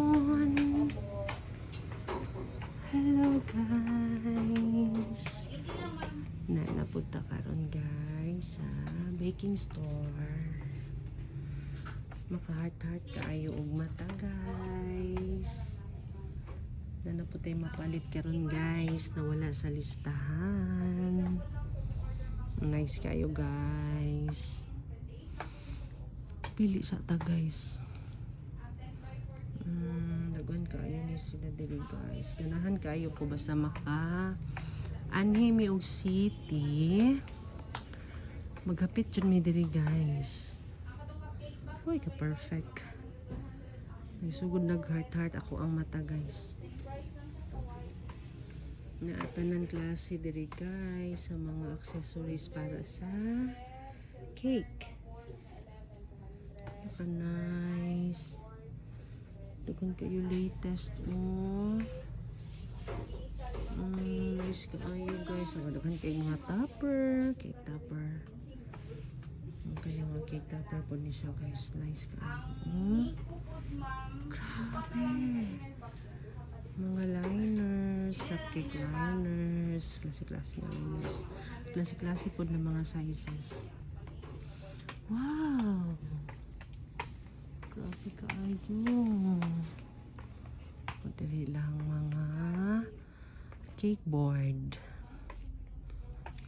afternoon. Hello guys. Napunta karon guys sa baking store. Maka-heart kaayo og mata guys. Napunta mapalit karon guys na wala sa listahan. Nice kayo guys. Pili sa ta guys. Dagan kayo ni sila dili guys. Ganahan kayo ko basta maka anhi mi og city. Maghapit jud mi diri guys. Uy ka perfect. Nagsugod nag-heart ako ang mata guys. Naatanan klase diri guys sa mga accessories para sa cake. Nice. Dagan kayo latest nice kaayo guys. Dagan kayo mga topper, cake topper. Kayo mga cake topper po ni siya guys. Nice kaayo. Grabe. Mga liners, cupcake liners, klase-klase liners. Klase-klase po ng mga sizes. Wow! Grabe kaayo. Madali lang mga cake board.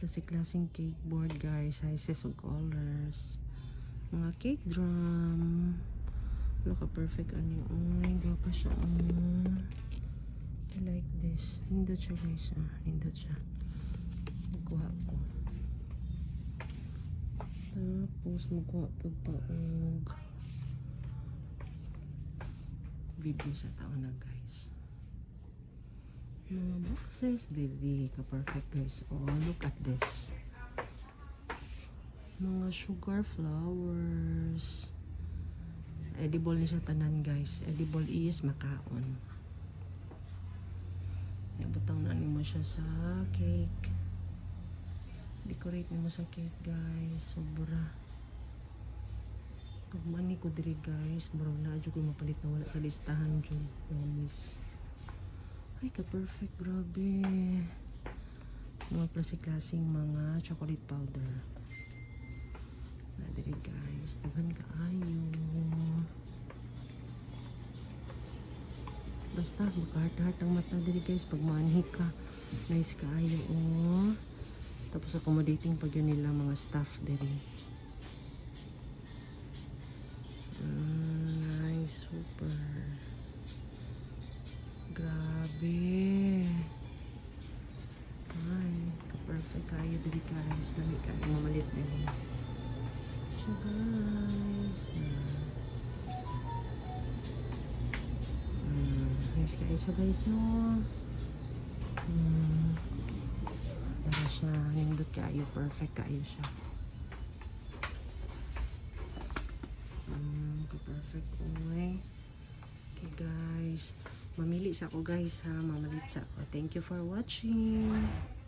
Klase-klaseng cake board guys. Sizes of colors. Mga cake drum. Look, perfect ano yun. Gwapa siya. I like this. Nindot siya guys. Nindot siya. Nagkuha ko. Tapos magkuha po taog video sa tao na guys. Mga boxes dili ka perfect guys. Look at this. Mga sugar flowers. Edible na siya tanan guys. Edible is makaon. Butang na mo siya sa cake. Decorate mo sa cake guys. Sobra. Pag mani ko diri guys, murag na adyo ko mapalit na wala sa listahan dyan. Promise. Ay ka perfect, grabe. Mga klase-klaseng mga chocolate powder. Na diri guys, daghan kaayo. Basta maka-heart ang mata diri guys pag manhi ka. Nice kaayo Tapos accommodating pag yun nilang mga staff diri. Nice, super. Grabe. Ay, ka-perfect kayo diri guys. Dami kayo mamalit din. So guys, nice kayo siya guys no. Para siya nindot kayo, perfect kayo siya. Perfect okay guys, mamili sa ako guys ha, mamalit sa ako. Thank you for watching.